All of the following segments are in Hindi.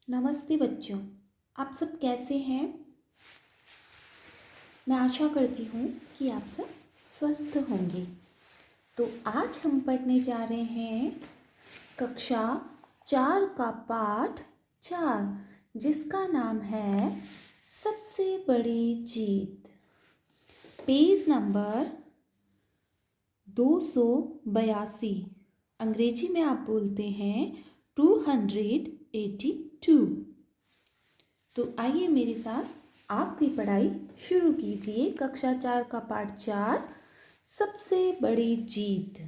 नमस्ते बच्चों, आप सब कैसे हैं? मैं आशा करती हूँ कि आप सब स्वस्थ होंगे। तो आज हम पढ़ने जा रहे हैं कक्षा 4 का पाठ 4, जिसका नाम है सबसे बड़ी जीत। Page number 282। अंग्रेजी में आप बोलते हैं 282। तो आइए मेरे साथ आप भी पढ़ाई शुरू कीजिए। कक्षा 4 का पाठ 4, सबसे बड़ी जीत।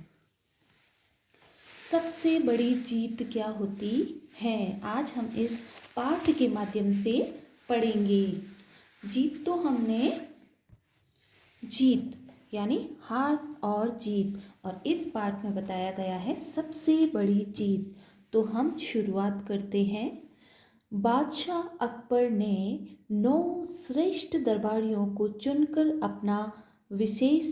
सबसे बड़ी जीत क्या होती है, आज हम इस पाठ के माध्यम से पढ़ेंगे। जीत तो हमने जीत यानी हार और जीत, और इस पाठ में बताया गया है सबसे बड़ी जीत। तो हम शुरुआत करते हैं। बादशाह अकबर ने 9 श्रेष्ठ दरबारियों को चुनकर अपना विशेष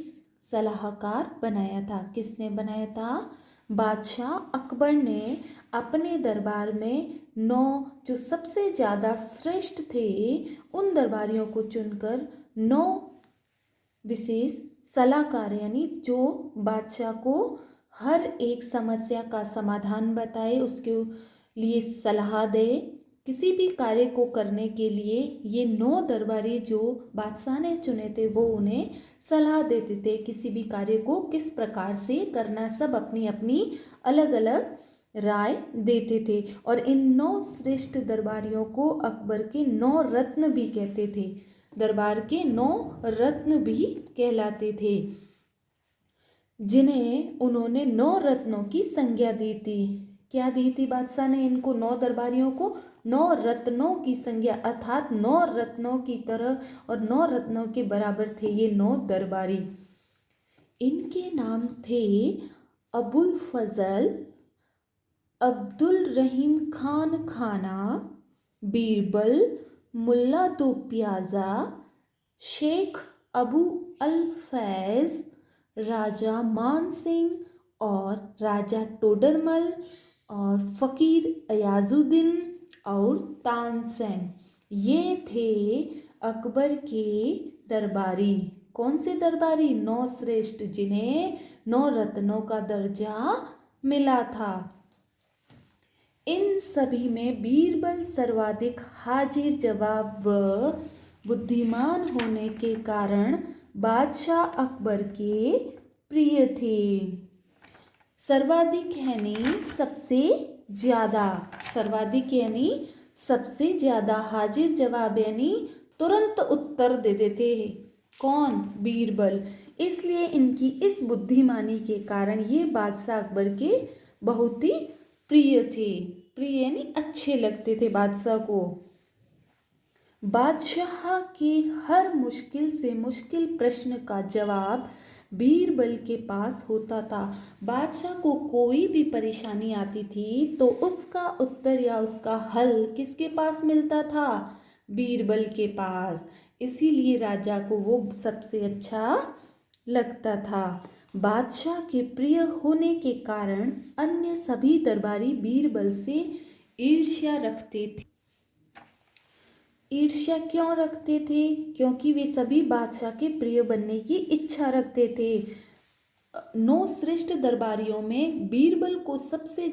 सलाहकार बनाया था। किसने बनाया था? बादशाह अकबर ने अपने दरबार में 9 जो सबसे ज़्यादा श्रेष्ठ थे उन दरबारियों को चुनकर 9 विशेष सलाहकार यानी जो बादशाह को हर एक समस्या का समाधान बताए, उसके लिए सलाह दे, किसी भी कार्य को करने के लिए ये 9 दरबारी जो बादशाह ने चुने थे वो उन्हें सलाह देते थे किसी भी कार्य को किस प्रकार से करना। सब अपनी अपनी अलग अलग राय देते थे। और इन 9 श्रेष्ठ दरबारियों को अकबर के 9 रत्न भी कहते थे। दरबार के 9 रत्न भी कहलाते थे, जिन्हें उन्होंने 9 रत्नों की संज्ञा दी थी। क्या दी थी बादशाह ने इनको? 9 दरबारियों को 9 रत्नों की संज्ञा, अर्थात 9 रत्नों की तरह और 9 रत्नों के बराबर थे ये 9 दरबारी। इनके नाम थे अबुल फजल, अब्दुल रहीम खान खाना, बीरबल, मुल्ला दो प्याजा, शेख अबू अल फैज़, राजा मान सिंह और राजा टोडरमल और फ़कीर अयाजुद्दीन और तानसेन। ये थे अकबर के दरबारी। कौन से दरबारी? 9 श्रेष्ठ, जिन्हें 9 रत्नों का दर्जा मिला था। इन सभी में बीरबल सर्वाधिक हाजिर जवाब व बुद्धिमान होने के कारण बादशाह अकबर के प्रिय थे। सर्वाधिक यानी सबसे ज़्यादा, सर्वाधिक यानी सबसे ज़्यादा, हाजिर जवाब यानी तुरंत उत्तर दे देते हैं। कौन? बीरबल। इसलिए इनकी इस बुद्धिमानी के कारण ये बादशाह अकबर के बहुत ही प्रिय थे। प्रिय यानी अच्छे लगते थे बादशाह को। बादशाह के हर मुश्किल से मुश्किल प्रश्न का जवाब बीरबल के पास होता था। बादशाह को कोई भी परेशानी आती थी तो उसका उत्तर या उसका हल किसके पास मिलता था? बीरबल के पास। इसीलिए राजा को वो सबसे अच्छा लगता था। बादशाह के प्रिय होने के कारण अन्य सभी दरबारी बीरबल से ईर्ष्या रखते थे। ईर्ष्या क्यों रखते थे? क्योंकि वे सभी बादशाह के प्रिय बनने की इच्छा रखते थे। 9 श्रेष्ठ दरबारियों में बीरबल को सबसे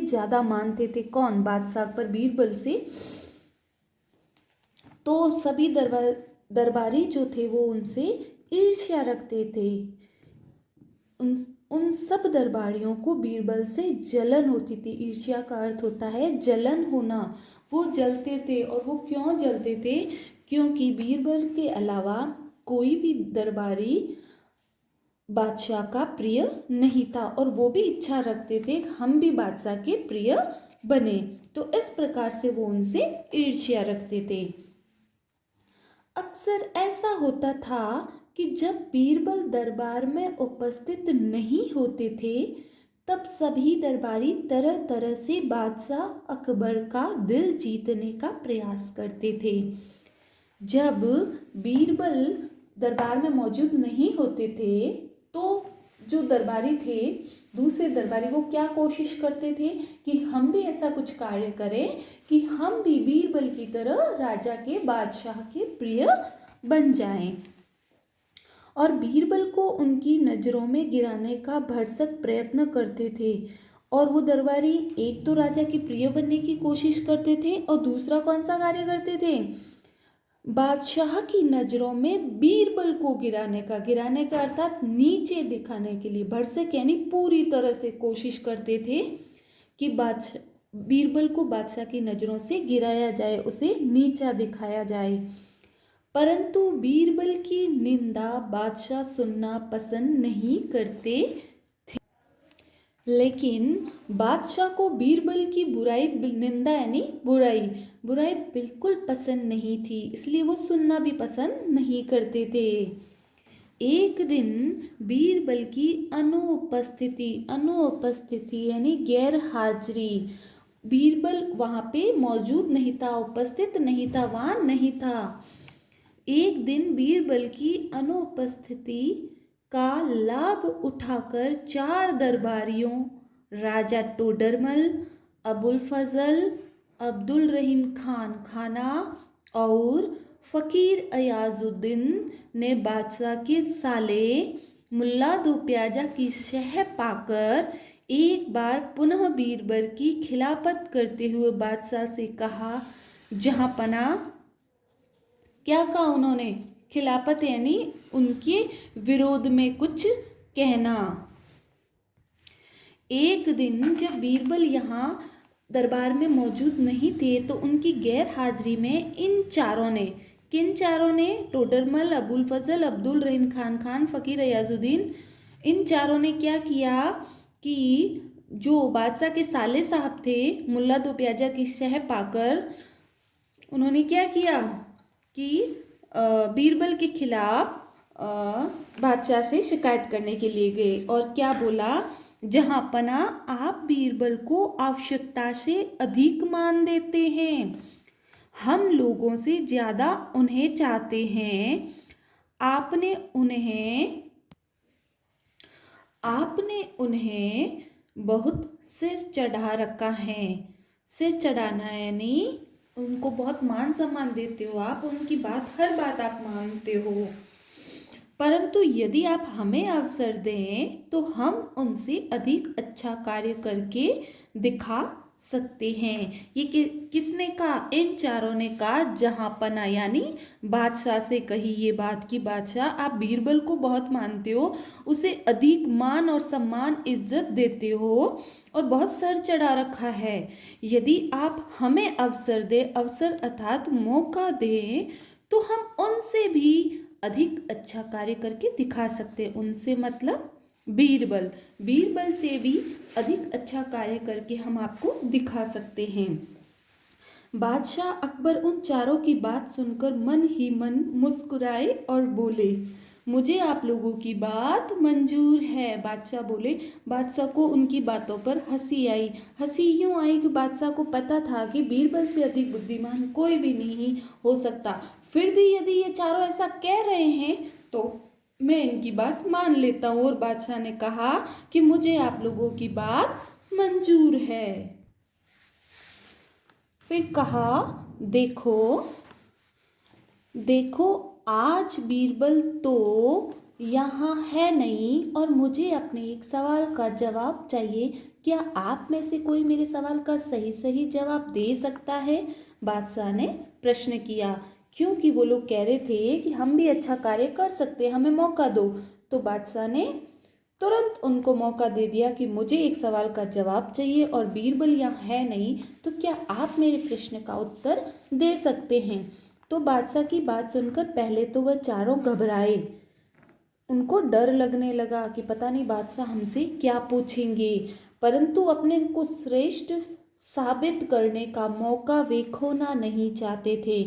ज्यादा मानते थे। कौन? बादशाह पर बीरबल से। तो सभी दरबारी जो थे वो उनसे ईर्ष्या रखते थे। उन सब दरबारियों को बीरबल से जलन होती थी। ईर्ष्या का अर्थ होता है जलन होना। वो जलते थे। और वो क्यों जलते थे? क्योंकि बीरबल के अलावा कोई भी दरबारी बादशाह का प्रिय नहीं था, और वो भी इच्छा रखते थे हम भी बादशाह के प्रिय बने। तो इस प्रकार से वो उनसे ईर्ष्या रखते थे। अक्सर ऐसा होता था कि जब बीरबल दरबार में उपस्थित नहीं होते थे तब सभी दरबारी तरह तरह से बादशाह अकबर का दिल जीतने का प्रयास करते थे। जब बीरबल दरबार में मौजूद नहीं होते थे तो जो दरबारी थे, दूसरे दरबारी, वो क्या कोशिश करते थे कि हम भी ऐसा कुछ कार्य करें कि हम भी बीरबल की तरह राजा के, बादशाह के प्रिय बन जाएं। और बीरबल को उनकी नज़रों में गिराने का भरसक प्रयत्न करते थे। और वो दरबारी एक तो राजा की प्रिय बनने की कोशिश करते थे और दूसरा कौन सा कार्य करते थे, बादशाह की नज़रों में बीरबल को गिराने का अर्थात नीचे दिखाने के लिए भरसक यानी पूरी तरह से कोशिश करते थे कि बीरबल को बादशाह की नज़रों से गिराया जाए, उसे नीचा दिखाया जाए। परंतु बीरबल की निंदा बादशाह सुनना पसंद नहीं करते थे। लेकिन बादशाह को बीरबल की बुराई, निंदा यानी बुराई बिल्कुल पसंद नहीं थी, इसलिए वो सुनना भी पसंद नहीं करते थे। एक दिन बीरबल की अनुपस्थिति यानी गैर हाजिरी, बीरबल वहाँ पे मौजूद नहीं था, उपस्थित नहीं था, वहाँ नहीं था। एक दिन बीरबल की अनुपस्थिति का लाभ उठाकर 4 दरबारियों, राजा टोडरमल, अबुल फजल, अब्दुल रहीम खान खाना और फ़कीर अयाजुद्दीन ने बादशाह के साले मुल्ला दो प्याजा की शह पाकर एक बार पुनः बीरबल की खिलाफत करते हुए बादशाह से कहा, जहाँ पना, क्या कहा उन्होंने, खिलाफत यानी उनके विरोध में कुछ कहना। एक दिन जब बीरबल यहाँ दरबार में मौजूद नहीं थे तो उनकी गैर हाजिरी में किन चारों ने, टोडरमल, अबुल फजल, अब्दुल रहीम खान, फ़कीर अयाजुद्दीन, इन चारों ने क्या किया कि जो बादशाह के साले साहब थे मुल्ला दो प्याजा की शह पाकर, उन्होंने क्या किया कि बीरबल के खिलाफ बादशाह से शिकायत करने के लिए गए और क्या बोला, जहाँ पना, आप बीरबल को आवश्यकता से अधिक मान देते हैं, हम लोगों से ज़्यादा उन्हें चाहते हैं, आपने उन्हें बहुत सिर चढ़ा रखा है। सिर चढ़ाना यानी उनको बहुत मान सम्मान देते हो आप, उनकी हर बात आप मानते हो, परंतु यदि आप हमें अवसर दें तो हम उनसे अधिक अच्छा कार्य करके दिखा सकते हैं। ये किसने कहा, इन चारों ने कहा, जहाँ पना यानी बादशाह से कही ये बात कि बादशाह आप बीरबल को बहुत मानते हो, उसे अधिक मान और सम्मान इज्जत देते हो और बहुत सर चढ़ा रखा है। यदि आप हमें अवसर अर्थात मौका दें तो हम उनसे भी अधिक अच्छा कार्य करके दिखा सकते हैं। उनसे मतलब बीरबल से भी अधिक अच्छा कार्य करके हम आपको दिखा सकते हैं। बादशाह अकबर उन चारों की बात सुनकर मन ही मन मुस्कुराए और बोले, मुझे आप लोगों की बात मंजूर है। बादशाह बोले। बादशाह को उनकी बातों पर हंसी आई। हंसी यूँ आई कि बादशाह को पता था कि बीरबल से अधिक बुद्धिमान कोई भी नहीं हो सकता, फिर भी यदि ये चारों ऐसा कह रहे हैं तो मैं इनकी बात मान लेता हूँ। और बादशाह ने कहा कि मुझे आप लोगों की बात मंजूर है। फिर कहा, देखो आज बीरबल तो यहाँ है नहीं और मुझे अपने एक सवाल का जवाब चाहिए। क्या आप में से कोई मेरे सवाल का सही जवाब दे सकता है? बादशाह ने प्रश्न किया, क्योंकि वो लोग कह रहे थे कि हम भी अच्छा कार्य कर सकते हैं, हमें मौका दो। तो बादशाह ने तुरंत उनको मौका दे दिया कि मुझे एक सवाल का जवाब चाहिए और बीरबल यहाँ है नहीं, तो क्या आप मेरे प्रश्न का उत्तर दे सकते हैं? तो बादशाह की बात सुनकर पहले तो वह चारों घबराए, उनको डर लगने लगा कि पता नहीं बादशाह हमसे क्या पूछेंगे, परंतु अपने को श्रेष्ठ साबित करने का मौका वे खोना नहीं चाहते थे।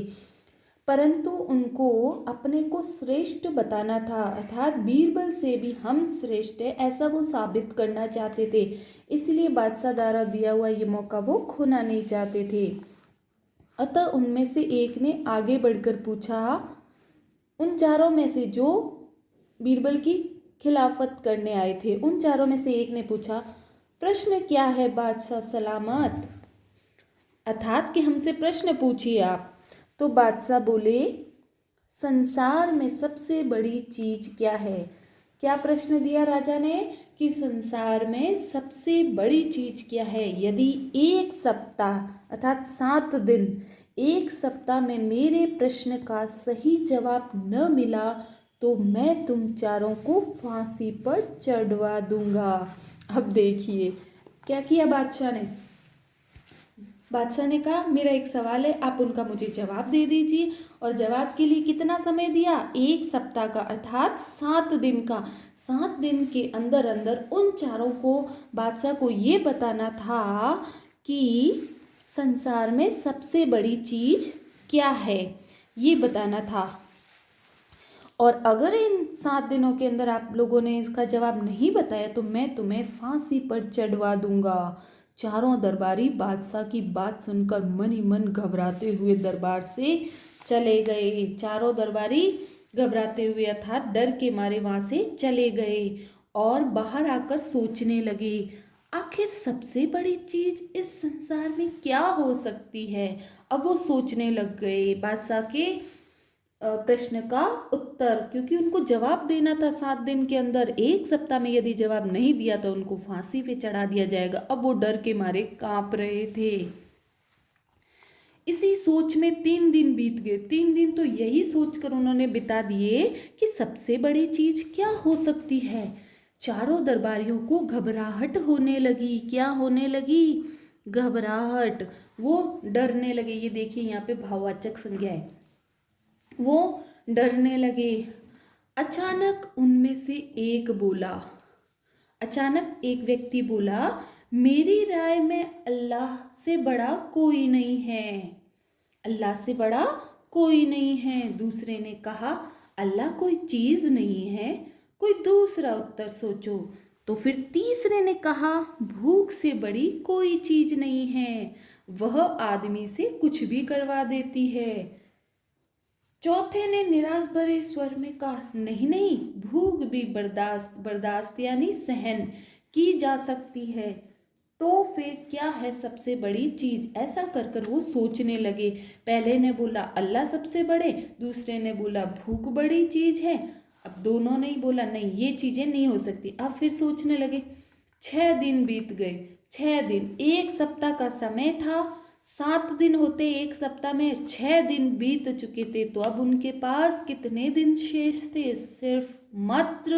परंतु उनको अपने को श्रेष्ठ बताना था, अर्थात बीरबल से भी हम श्रेष्ठ है ऐसा वो साबित करना चाहते थे। इसलिए बादशाह द्वारा दिया हुआ ये मौका वो खोना नहीं चाहते थे। अतः उनमें से एक ने आगे बढ़कर पूछा, उन चारों में से जो बीरबल की खिलाफत करने आए थे। उन चारों में से एक ने पूछा, प्रश्न क्या है बादशाह सलामत, अर्थात कि हमसे प्रश्न पूछिए आप। तो बादशाह बोले, संसार में सबसे बड़ी चीज क्या है। क्या प्रश्न दिया राजा ने कि संसार में सबसे बड़ी चीज क्या है। यदि एक सप्ताह अर्थात 7 दिन, एक सप्ताह में मेरे प्रश्न का सही जवाब न मिला तो मैं तुम चारों को फांसी पर चढ़वा दूंगा। अब देखिए क्या किया बादशाह ने। बादशाह ने कहा, मेरा एक सवाल है, आप उनका मुझे जवाब दे दीजिए। और जवाब के लिए कितना समय दिया, एक सप्ताह का, अर्थात 7 दिन का। 7 दिन के अंदर अंदर उन चारों को, बादशाह को ये बताना था कि संसार में सबसे बड़ी चीज क्या है, ये बताना था। और अगर इन 7 दिनों के अंदर आप लोगों ने इसका जवाब नहीं बताया तो मैं तुम्हें फांसी पर चढ़वा दूंगा। चारों दरबारी बादशाह की बात सुनकर मन ही मन घबराते हुए दरबार से चले गए। चारों दरबारी घबराते हुए अर्थात डर के मारे वहां से चले गए और बाहर आकर सोचने लगे, आखिर सबसे बड़ी चीज इस संसार में क्या हो सकती है। अब वो सोचने लग गए बादशाह के प्रश्न का उत्तर, क्योंकि उनको जवाब देना था 7 दिन के अंदर। एक सप्ताह में यदि जवाब नहीं दिया तो उनको फांसी पे चढ़ा दिया जाएगा। अब वो डर के मारे कांप रहे थे। इसी सोच में 3 दिन बीत गए। 3 दिन तो यही सोचकर उन्होंने बिता दिए कि सबसे बड़ी चीज क्या हो सकती है। चारों दरबारियों को घबराहट होने लगी। क्या होने लगी, घबराहट। वो डरने लगे। ये देखिए यहाँ पे भाववाचक संज्ञा है। वो डरने लगे। अचानक उनमें से एक बोला, अचानक एक व्यक्ति बोला, मेरी राय में अल्लाह से बड़ा कोई नहीं है। अल्लाह से बड़ा कोई नहीं है। दूसरे ने कहा, अल्लाह कोई चीज नहीं है, कोई दूसरा उत्तर सोचो। तो फिर तीसरे ने कहा, भूख से बड़ी कोई चीज नहीं है, वह आदमी से कुछ भी करवा देती है। चौथे ने निराश भरे स्वर में कहा, नहीं नहीं, भूख भी बर्दाश्त यानी सहन की जा सकती है। तो फिर क्या है सबसे बड़ी चीज। ऐसा कर कर वो सोचने लगे। पहले ने बोला अल्लाह सबसे बड़े, दूसरे ने बोला भूख बड़ी चीज है। अब दोनों ने ही बोला नहीं, ये चीजें नहीं हो सकती। अब फिर सोचने लगे। 6 दिन बीत गए। 6 दिन, एक सप्ताह का समय था। 7 दिन होते एक सप्ताह में, 6 दिन बीत चुके थे। तो अब उनके पास कितने दिन शेष थे, सिर्फ मात्र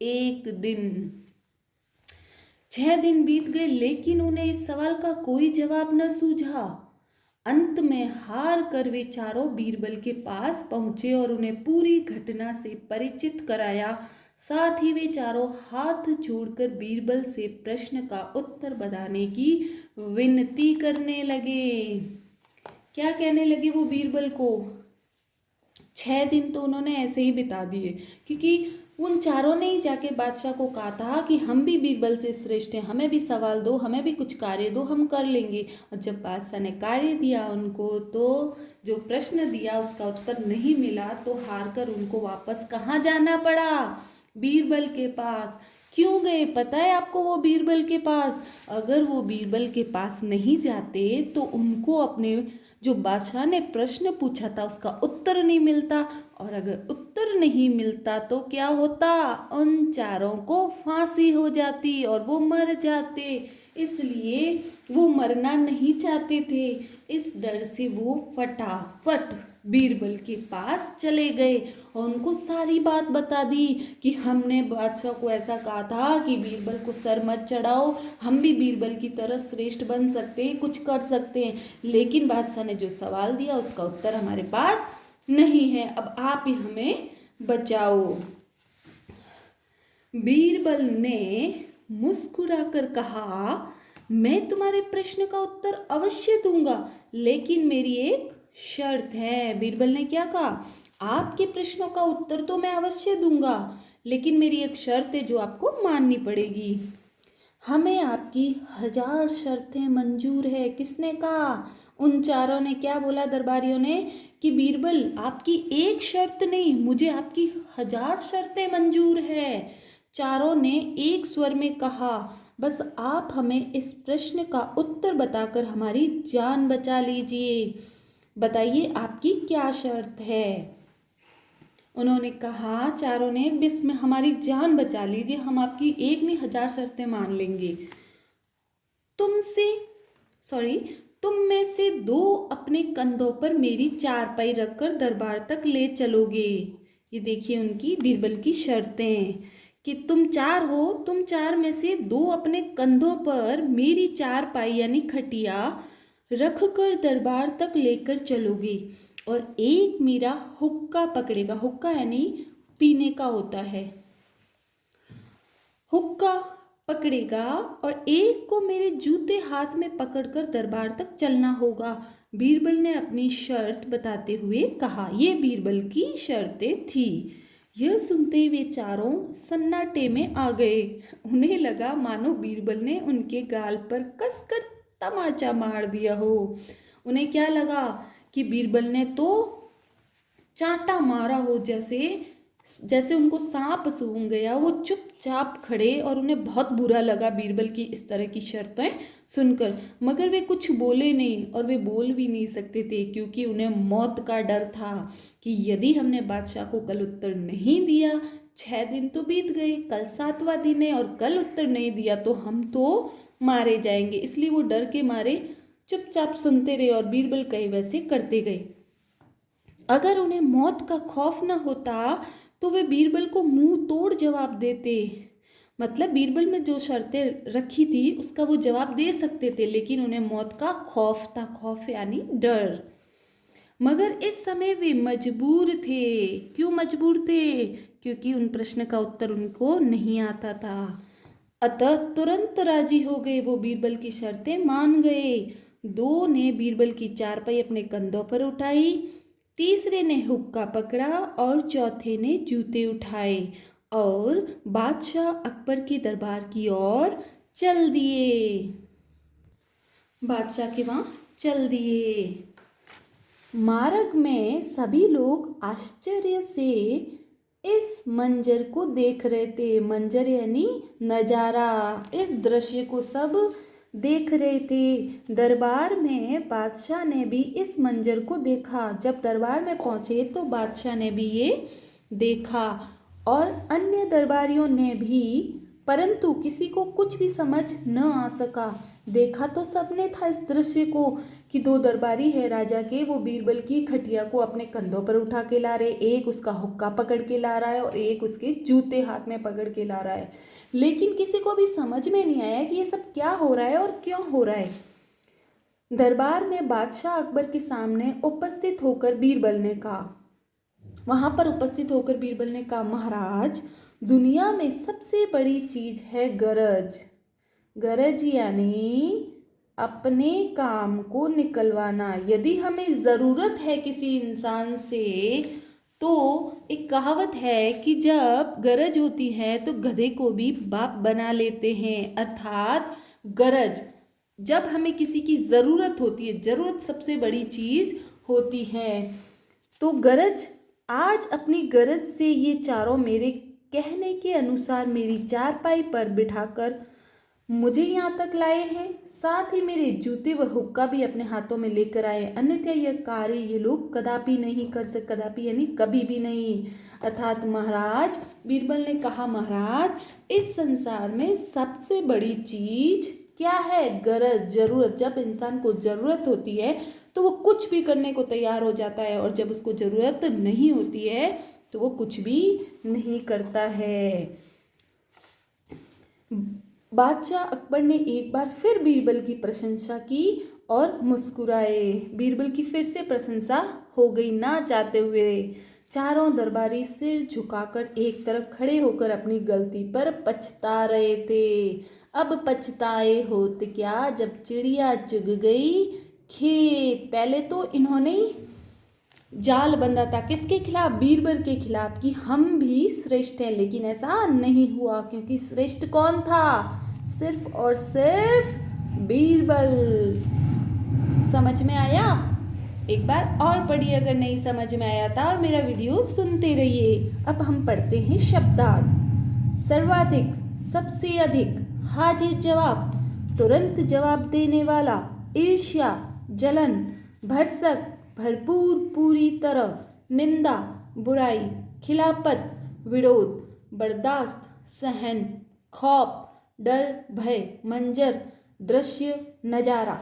1 दिन। 6 दिन बीत गए लेकिन उन्हें इस सवाल का कोई जवाब न सूझा। अंत में हार कर वे चारों बीरबल के पास पहुंचे और उन्हें पूरी घटना से परिचित कराया। साथ ही वे चारों हाथ जोड़कर बीरबल से प्रश्न का उत्तर बताने की विनती करने लगे। क्या कहने लगे वो बीरबल को। 6 दिन तो उन्होंने ऐसे ही बिता दिए, क्योंकि उन चारों ने ही जाके बादशाह को कहा था कि हम भी बीरबल से श्रेष्ठ हैं, हमें भी सवाल दो, हमें भी कुछ कार्य दो, हम कर लेंगे। और जब बादशाह ने कार्य दिया उनको, तो जो प्रश्न दिया उसका उत्तर नहीं मिला, तो हार कर उनको वापस कहाँ जाना पड़ा, बीरबल के पास। क्यों गए पता है आपको वो बीरबल के पास। अगर वो बीरबल के पास नहीं जाते तो उनको अपने जो बादशाह ने प्रश्न पूछा था उसका उत्तर नहीं मिलता, और अगर उत्तर नहीं मिलता तो क्या होता, उन चारों को फांसी हो जाती और वो मर जाते। इसलिए वो मरना नहीं चाहते थे। इस डर से वो फटाफट बीरबल के पास चले गए और उनको सारी बात बता दी कि हमने बादशाह को ऐसा कहा था कि बीरबल को सर मत चढ़ाओ, हम भी बीरबल की तरह श्रेष्ठ बन सकते हैं, कुछ कर सकते हैं, लेकिन बादशाह ने जो सवाल दिया उसका उत्तर हमारे पास नहीं है, अब आप ही हमें बचाओ। बीरबल ने मुस्कुराकर कहा, मैं तुम्हारे प्रश्न का उत्तर अवश्य दूंगा, लेकिन मेरी एक शर्त है। बीरबल ने क्या कहा, आपके प्रश्नों का उत्तर तो मैं अवश्य दूंगा, लेकिन मेरी एक शर्त है जो आपको माननी पड़ेगी। हमें आपकी 1000 शर्तें मंजूर है। किसने कहा, उन चारों ने क्या बोला दरबारियों ने कि बीरबल आपकी एक शर्त नहीं, मुझे आपकी 1000 शर्तें मंजूर है। चारों ने एक स्वर में कहा, बस आप हमें इस प्रश्न का उत्तर बताकर हमारी जान बचा लीजिए। बताइए आपकी क्या शर्त है। उन्होंने कहा, चारों ने, बस में हमारी जान बचा लीजिए, हम आपकी एक नहीं 1000 शर्तें मान लेंगे। तुमसे सॉरी तुम में से 2 अपने कंधों पर मेरी चारपाई रखकर दरबार तक ले चलोगे। ये देखिए उनकी, बीरबल की शर्तें कि तुम 4 हो, तुम 4 में से 2 अपने कंधों पर मेरी चारपाई यानी खटिया रख कर दरबार तक लेकर चलोगे और एक मेरा हुक्का पकड़ेगा। हुक्का यानी पीने का होता है। हुक्का पकड़ेगा और एक को मेरे जूते हाथ में पकड़कर दरबार तक चलना होगा। बीरबल ने अपनी शर्त बताते हुए कहा। ये बीरबल की शर्तें थी। यह सुनते ही वे चारों सन्नाटे में आ गए। उन्हें लगा मानो बीरबल ने उनके गाल पर कसकर तमाचा मार दिया हो। उन्हें क्या लगा कि बीरबल ने तो चांटा मारा हो, जैसे उनको सांप सूंघ गया। वो चुपचाप खड़े और उन्हें बहुत बुरा लगा बीरबल की इस तरह की शर्तें सुनकर, मगर वे कुछ बोले नहीं और वे बोल भी नहीं सकते थे क्योंकि उन्हें मौत का डर था कि यदि हमने बादशाह को कल उत्तर नहीं दिया, 6 दिन तो बीत गए, कल 7वां दिन है और कल उत्तर नहीं दिया तो हम तो मारे जाएंगे। इसलिए वो डर के मारे चुपचाप सुनते रहे और बीरबल कहे वैसे करते गए। अगर उन्हें मौत का खौफ न होता तो वे बीरबल को मुंह तोड़ जवाब देते। मतलब बीरबल में जो शर्तें रखी थी उसका वो जवाब दे सकते थे, लेकिन उन्हें मौत का खौफ था। खौफ यानी डर। मगर इस समय वे मजबूर थे। क्यों मजबूर थे? क्योंकि उन प्रश्न का उत्तर उनको नहीं आता था। अतः तुरंत राजी हो गए। वो बीरबल की शर्तें मान गए। 2 ने बीरबल की चारपाई अपने कंधों पर उठाई, तीसरे ने हुक्का पकड़ा और चौथे ने जूते उठाए और बादशाह अकबर के दरबार की ओर चल दिए। बादशाह के वहाँ चल दिए। मार्ग में सभी लोग आश्चर्य से इस मंजर को देख रहे थे। मंजर यानी नज़ारा। इस दृश्य को सब देख रहे थे। दरबार में बादशाह ने भी इस मंजर को देखा। जब दरबार में पहुंचे तो बादशाह ने भी ये देखा और अन्य दरबारियों ने भी, परंतु किसी को कुछ भी समझ न आ सका। देखा तो सबने था इस दृश्य को कि 2 दरबारी है राजा के, वो बीरबल की खटिया को अपने कंधों पर उठा के ला रहे, एक उसका हुक्का पकड़ के ला रहा है और एक उसके जूते हाथ में पकड़ के ला रहा है। लेकिन किसी को भी समझ में नहीं आया कि ये सब क्या हो रहा है और क्यों हो रहा है। दरबार में बादशाह अकबर के सामने उपस्थित होकर बीरबल ने कहा, वहां पर उपस्थित होकर बीरबल ने कहा, महाराज, दुनिया में सबसे बड़ी चीज है गरज। गरज यानी अपने काम को निकलवाना। यदि हमें ज़रूरत है किसी इंसान से तो एक कहावत है कि जब गरज होती है तो गधे को भी बाप बना लेते हैं। अर्थात गरज, जब हमें किसी की ज़रूरत होती है, ज़रूरत सबसे बड़ी चीज़ होती है। तो गरज, आज अपनी गरज से ये चारों मेरे कहने के अनुसार मेरी चारपाई पर बिठाकर मुझे यहाँ तक लाए हैं। साथ ही मेरे जूते व हुक्का भी अपने हाथों में लेकर आए, अन्यथा यह कार्य ये लोग कदापि नहीं कर सकते। कदापि यानी कभी भी नहीं। अर्थात महाराज, बीरबल ने कहा, महाराज, इस संसार में सबसे बड़ी चीज क्या है? गरज, जरूरत। जब इंसान को जरूरत होती है तो वो कुछ भी करने को तैयार हो जाता है और जब उसको जरूरत नहीं होती है तो वो कुछ भी नहीं करता है। बादशाह अकबर ने एक बार फिर बीरबल की प्रशंसा की और मुस्कुराए। बीरबल की फिर से प्रशंसा हो गई ना चाहते हुए। चारों दरबारी सिर झुकाकर एक तरफ खड़े होकर अपनी गलती पर पछता रहे थे। अब पछताए होते क्या जब चिड़िया चुग गई खेत। पहले तो इन्होंने जाल बंधा था किसके खिलाफ? बीरबल के खिलाफ, कि हम भी श्रेष्ठ हैं। लेकिन ऐसा नहीं हुआ क्योंकि श्रेष्ठ कौन था? सिर्फ और सिर्फ बीरबल। समझ में आया? एक बार और पढ़िए अगर नहीं समझ में आया था, और मेरा वीडियो सुनते रहिए। अब हम पढ़ते हैं शब्दार्थ। सर्वाधिक, सबसे अधिक। हाजिर जवाब, तुरंत जवाब देने वाला। ईर्ष्या, जलन। भरसक, भरपूर, पूरी तरह। निंदा, बुराई। खिलाफत, विरोध। बर्दाश्त, सहन। खौफ, डर, भय। मंजर, दृश्य, नजारा।